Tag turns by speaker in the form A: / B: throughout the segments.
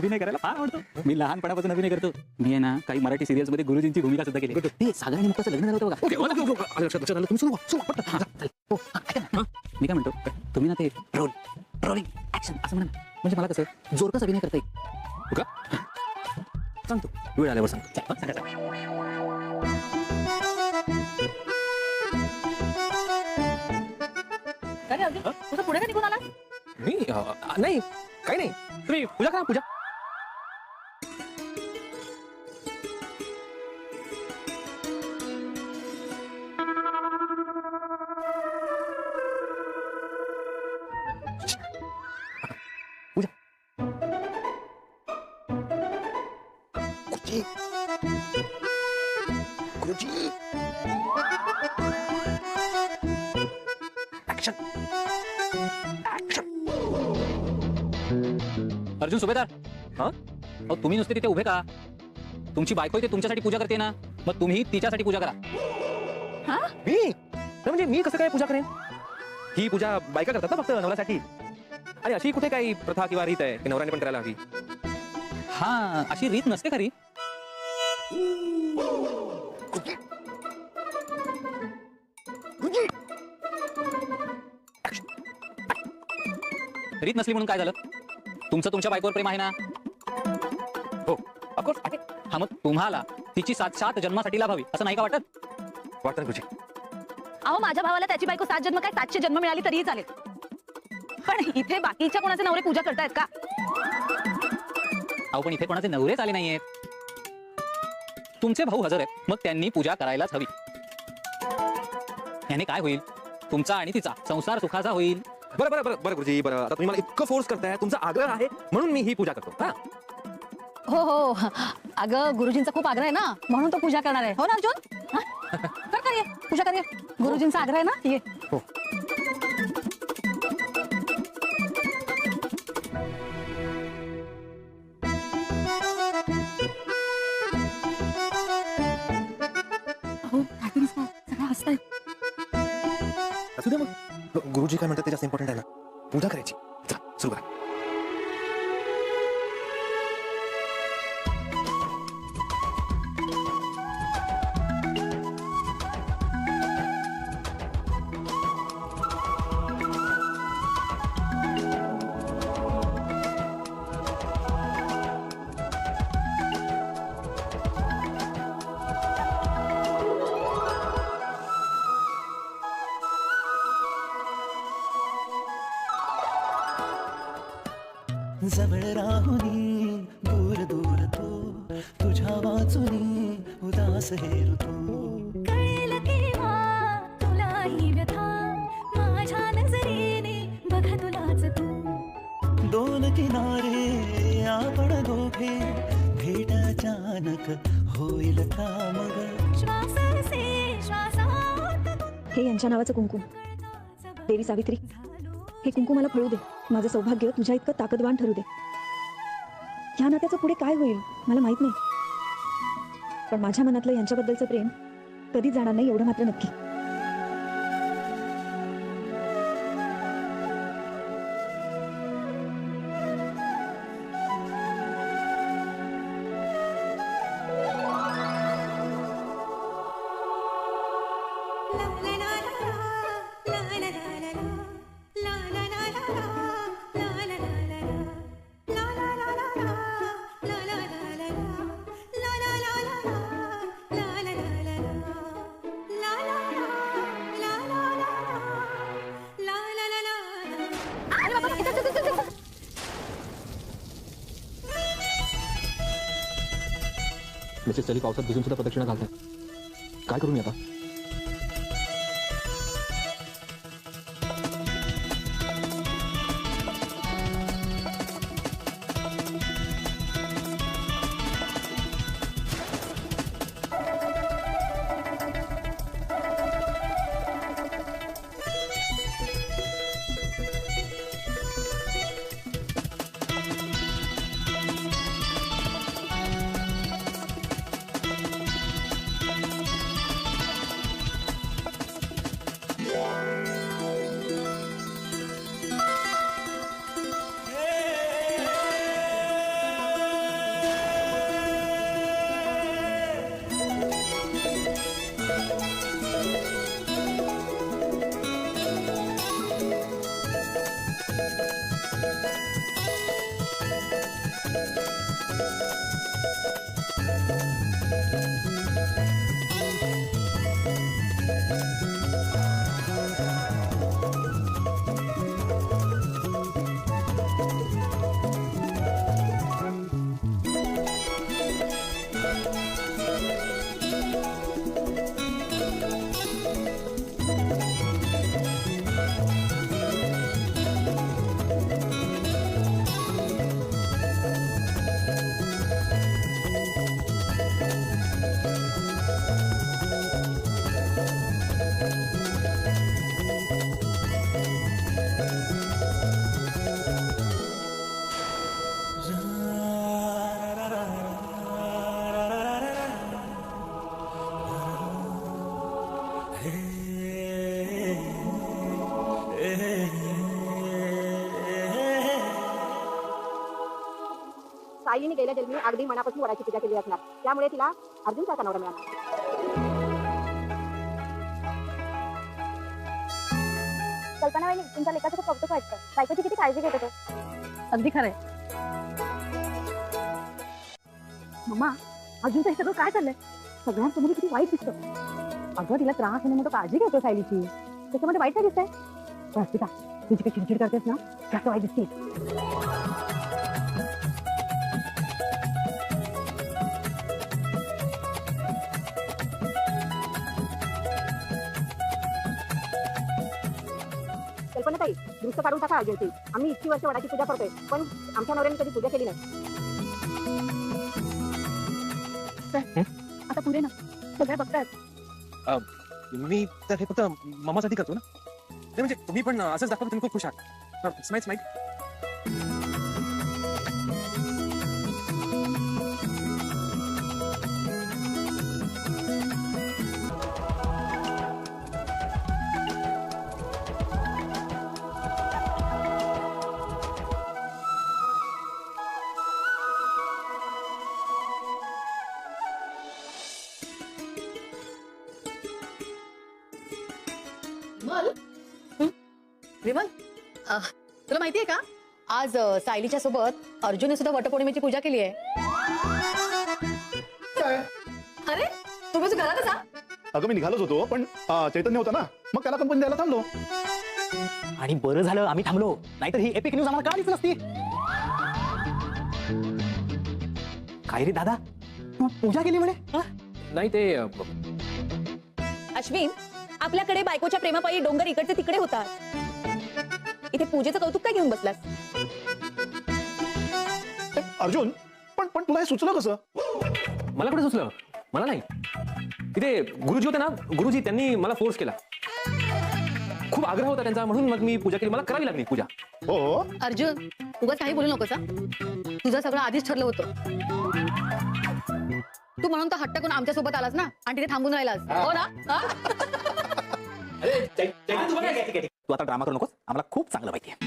A: अभिनय करायला फार आवडतो. मी लहानपणापासून अभिनय करतो. मी आहे ना काही मराठी सिरियल्स मध्ये गुरुजींची भूमिका सुद्धा केली. ते सागर आणि मुक्ताचं लग्न झालं होतं बघा. लक्षात आलं. मी काय म्हणतो, तुम्ही ना ते रोलिंग ऍक्शन असं म्हणा, म्हणजे मला कसं जोरकस अभिनय करता येईल. का सांगतो, वेळ आल्यावर सांगतो.
B: तुझं पुढे का निघून आला?
C: मी नाही, काही नाही. तुम्ही पूजा करा. पूजा
A: अर्जुन सुभेदार, तुम्ही नुसते तिथे उभे का? तुमची बायको ते तुमच्यासाठी पूजा करते ना, मग तुम्ही तिच्यासाठी पूजा करा.
C: मी म्हणजे मी कसं काय पूजा करेन? ही पूजा बायका करतात ना फक्त नवऱ्यासाठी. आणि अशी कुठे काही प्रथा किंवा रीत आहे की नवऱ्याने पण करायला हवी?
A: हा, अशी रीत नसते खरी. रीत नसली म्हणून काय झालं? तुमचं तुमच्या बायकोवर प्रेम आहे ना?
C: हो, ऑफकोर्स आहे.
A: हा, मग तुम्हाला तिची 7 जन्मासाठी लाभावी असं नाही का वाटत?
C: वाटतं गुरुजी.
B: अहो, माझ्या भावाला त्याची बायको 7 जन्म काय 700 जन्म मिळाली तरीही चालेल. पण इथे बाकीच्या कोणाचे नवरे पूजा करतायत का?
A: अहो, पण इथे कोणाचे नवरेच आले नाहीयेत. तुमचे भाऊ हजर आहेत, मग त्यांनी पूजा करायलाच हवी. याने काय होईल? तुमचा आणि तिचा संसार सुखाचा होईल.
C: बरं गुरुजी, बरं. आता तुम्ही मला इतकं फोर्स करताय, तुमचा आग्रह आहे म्हणून मी ही पूजा करतो. हा,
B: हो. अगं, गुरुजींचा खूप आग्रह आहे ना, म्हणून तो पूजा करणार आहे. हो ना अर्जुन? कर ये पूजा कर. गुरुजींचा आग्रह आहे ना, ये.
C: हो.
B: सगळं हसताय.
C: असू दे मग. गुरुजी काय म्हणतात ते जास्त इम्पॉर्टंट आहे ना. पूजा करायची. चला सुरू करा.
D: जवळ राहुनी दूर दूर तो तुझ्या वाचुनी उदास हे ऋतू
E: कळेल केव्हा तुलाही व्यथा माझ्या नजरेने बघ तुलाच तू.
D: दोन किनारे आपण दोघे भेट अचानक होईल का मग.
E: श्वासासे श्वासात
B: हे यांच्या नावाचं कुंकुम. देवी सावित्री, हे कुंकुम मला फळू दे. माझं सौभाग्य तुझ्या इतकं ताकदवान ठरू दे. ह्या नात्याचं पुढे काय होईल मला माहित नाही, पण माझ्या मनातलं यांच्याबद्दलचं प्रेम कधीच जाणार नाही एवढं मात्र नक्की.
C: मिसेस चली पावसात भिजून सुद्धा प्रदक्षिणा घालताय. काय करू मी आता?
F: सायलीने गेल्या जन्मी अगदी मनापासून वडाची पूजा केली असणार, त्यामुळे तिला अर्जुनचा नवरा मिळाला. कल्पना वहिनी, तुमच्या लेखाचं खूप कौतुक वाटतं. बायकोची किती काळजी घेत होतो.
B: अगदी खरंय. मम्मा, अर्जुनचं हे सगळं काय चाललंय? सगळ्यांसमोर किती वाईट दिसतं. अगं, तिला त्रास होणे म्हणून काळजी घेतो सायलीची, त्याच्यामध्ये वाईट काय दिसतंय? रश्मिता, तुझी काही चिडचिड करतेस ना, जास्त वाईट दिसते.
F: कल्पनाताई, दृष्ट काढून टाका अर्जुनची. आम्ही इतकी वर्ष वडाची पूजा करतोय, पण आमच्या नवऱ्याने कधी पूजा केली नाही.
B: आता पुरे ना, सगळ्या बघतात.
C: मी तर हे फक्त मामासाठी करतो ना. ते म्हणजे तुम्ही पण असंच दाखवतो, तुम्ही खूप खुश आहात. Smile smile.
G: विमल, तुला माहितीये का आज सायलीच्या सोबत अर्जुनने सुद्धा वटपौर्णिमेची पूजा केली आहे. अरे तुम्ही घरातच जा.
H: अगं मी निघालोच होतो, पण चैतन्य होता ना, मग त्याला कंपनी द्यायला थांबलो.
A: आणि बरं झालं आम्ही थांबलो, नाहीतर ही एपिक न्यूज आम्हाला कळालीच नसती. काय रे दादा, तू पूजा केली म्हणे?
C: नाही ते
G: अश्विन, आपल्याकडे बायकोच्या प्रेमापायी डोंगर इकडचे तिकडे होतात. इथे पूजेचं कौतुक काय घेऊन बसलास?
H: अर्जुन, पण तुला हे सुचलं कसं?
C: मला कुठे सुचलं? मला नाही. तिथे गुरुजी होते ना, गुरुजी त्यांनी मला फोर्स केला. खूप आग्रह होता त्यांचा, म्हणून मग मी पूजा केली. मला करावी लागली पूजा.
H: हो,
G: अर्जुन, उगाच काही बोलू नकोस. तुझं सगळं आधीच ठरलं होतं. तू म्हणून तर हट्ट करून आमच्या सोबत आलास ना, आणि तिथे थांबून राहिलास. हो ना?
A: तू आता ड्रामा करू नकोस, आम्हाला खूप चांगलं माहिती आहे.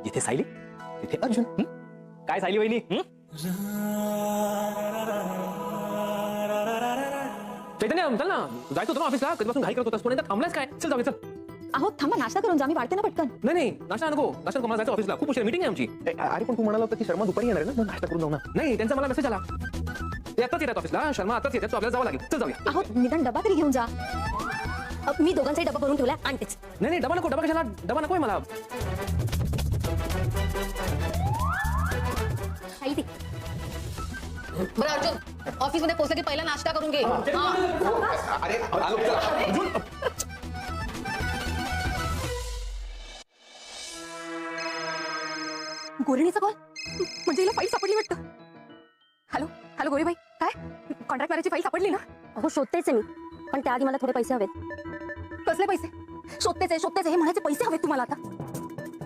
A: जिथे सायली तिथे अर्जुन. काय सायली वहिनी?
C: चैतन्य, चल ना, जायचं होतं ना ऑफिसला. कधीपासून घाई करत होतास, पण थांबलास काय? चल जाऊया, चल.
B: अहो थांबा, नाश्ता करून जा, मी वाढते ना पटकन.
C: नाही, नाश्ता नको. मला जायचं ऑफिसला, खूप उशीर मीटिंग आहे आमची.
H: अरे पण तू म्हणाला होता की शर्मा दुपारी येणार आहे ना, नाश्ता करून जाऊ ना.
C: नाही, त्यांचा मला मेसेज आला. ते आताच येतात ऑफिसला. शर्मा आताच येतात, आपल्याला जावं लागेल. चल जाऊया.
B: अहो निदान डबा तरी घेऊन जा.
F: मी दोघांचाही डबा भरून ठेवलाय, आणतेच.
C: नाही, डबा नको. डबा कशाला? डबा नकोय मला.
G: बरं अर्जुन, ऑफिस मध्ये पोहोचलं की पहिला नाश्ता करून घे.
B: गोरिणीचा कॉल, म्हणजे हिला फाईल सापडली वाटतं. हॅलो हॅलो गोरीबाई, काय कॉन्ट्रॅक्ट मॅरेजची फाईल सापडली ना?
F: अहो शोधतेच आहे मी, पण त्याआधी मला थोडे पैसे हवेत.
B: कसले पैसे? शोधतेच आहे हे म्हणायचे पैसे हवेत तुम्हाला आता?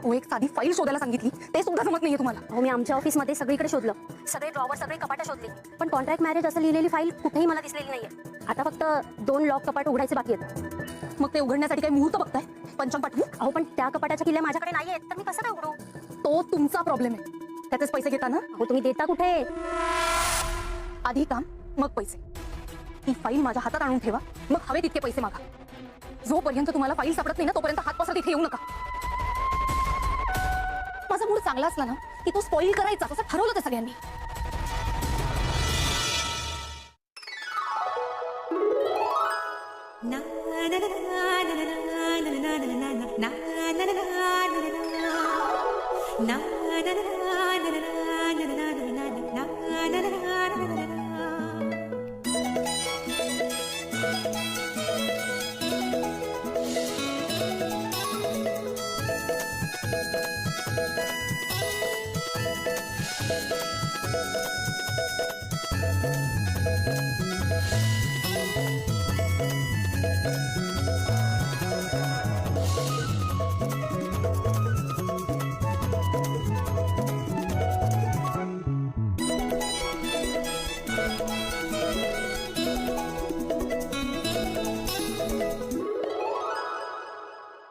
B: ओ, एक साधी फाईल शोधायला सांगितली, ते सुद्धा जमत नाहीये तुम्हाला.
F: अहो मी आमच्या ऑफिसमध्ये सगळीकडे शोधलं, सगळे ड्रॉवर, सगळे कपाटं शोधली, पण कॉन्ट्रॅक्ट मॅरेज असं लिहिलेली फाईल कुठेही मला दिसलेली नाहीये. आता फक्त 2 लॉक कपाट उघडायचे बाकी आहेत.
B: मग ते उघडण्यासाठी काही मुहूर्त बघताय? पंचम पाठवू?
F: अहो पण त्या कपाटाच्या किल्ल्या माझ्याकडे नाहीयेत, तर मी कसं काय उघडू?
B: तो तुमचा प्रॉब्लेम आहे. त्याचेच पैसे घेता ना?
F: अहो तुम्ही देता कुठे?
B: आधी काम मग पैसे. ही फाईल माझ्या हातात आणून ठेवा, मग हवे तितके पैसे मागा. जोपर्यंत तुम्हाला फाईल सापडत नाही ना, तोपर्यंत हात पसरत इथे येऊ नका.
G: माझा मूड चांगला असला ना की तो स्पॉईल करायचा असं ठरवलं ते सगळ्यांनी.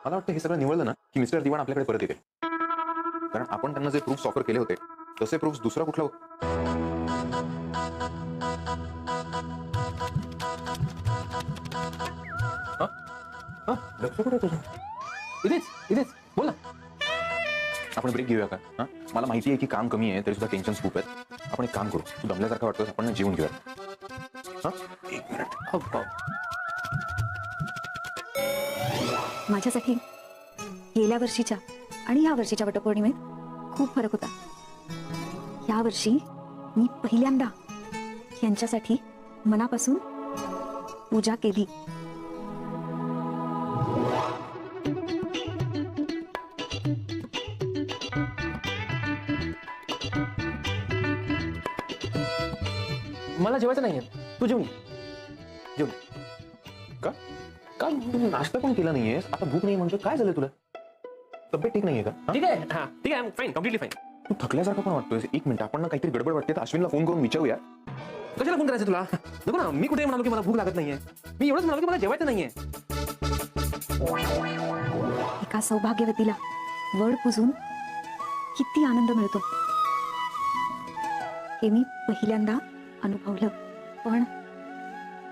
I: मला वाटतं हे सगळं निवडलं ना की मिस्टर दिवाण आपल्याकडे परत येते, कारण आपण त्यांना जे प्रूफ्स ऑफर केले होते तसे प्रूफ्स दुसरा कुठला
C: लक्ष कुठे तुझं? इथेच इथेच बोल ना.
I: आपण ब्रेक घेऊया का? हा, मला माहिती आहे की काम कमी आहे तरी सुद्धा टेन्शन खूप आहेत. आपण एक काम करू, तू दमल्यासारखं वाटतं आपण ना जेवून घेऊया. हा, एक मिनिट.
C: हो, हो.
B: माझ्यासाठी गेल्या वर्षीच्या आणि ह्या वर्षीच्या वटपौर्णिमेत खूप फरक होता. या वर्षी मी पहिल्यांदा यांच्यासाठी मनापासून पूजा केली.
C: मला जेवायचं नाहीये, तू जेवून जेवून
I: का का तू नाश्ता पण केला नाहीयेस? आता भूक नाही म्हणजे काय झालं तुला? तब्येत ठीक नाहीये का? हा?
C: ठीक आहे. हा ठीक आहे, फाईन, कम्प्लिटली फाईन.
I: तू थकल्यासारखं पण वाटतोय. एक मिनिट, आपण ना काहीतरी गडबड वाटते तर अश्विनला फोन करून विचारूया.
C: कशाला फोन करायचं तुला? नको ना, मी कुठे म्हणालो की मला भूक लागत नाहीये. मी एवढंच म्हणालो की मला जेवायचं नाहीये.
B: एका सौभाग्यवतीला वड पुजून किती आनंद मिळतो हे मी पहिल्यांदा अनुभवलं. पण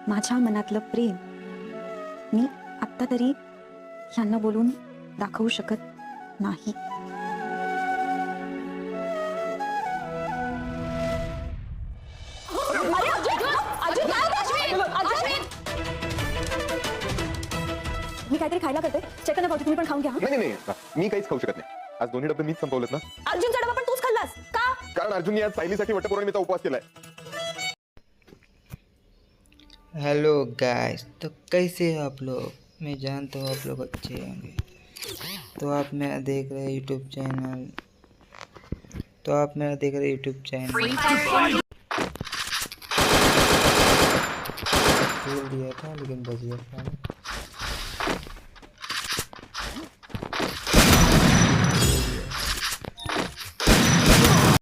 B: माझ्या मनातलं प्रेम मी आत्ता तरी ह्यांना बोलून दाखवू शकत नाही. मी काहीतरी खायला करते, चेतन भाऊ तुम्ही पण खाऊन घ्या.
I: नाही नाही नाही, मी काहीच खाऊ शकत नाही. आज दोन्ही डबे मीच संपवलेत ना,
B: अर्जुनचा डबा पण तूच खाल्लास का?
I: कारण अर्जुनने आज सायलीसाठी वटपौर्णिमेचा उपवास केलाय.
J: हेलो गाइस, तो कैसे हो आप लोग? मैं जानता हूँ आप लोग अच्छे होंगे. तो आप मेरा देख रहे यूट्यूब चैनल खोल दिया था लेकिन बच गया था.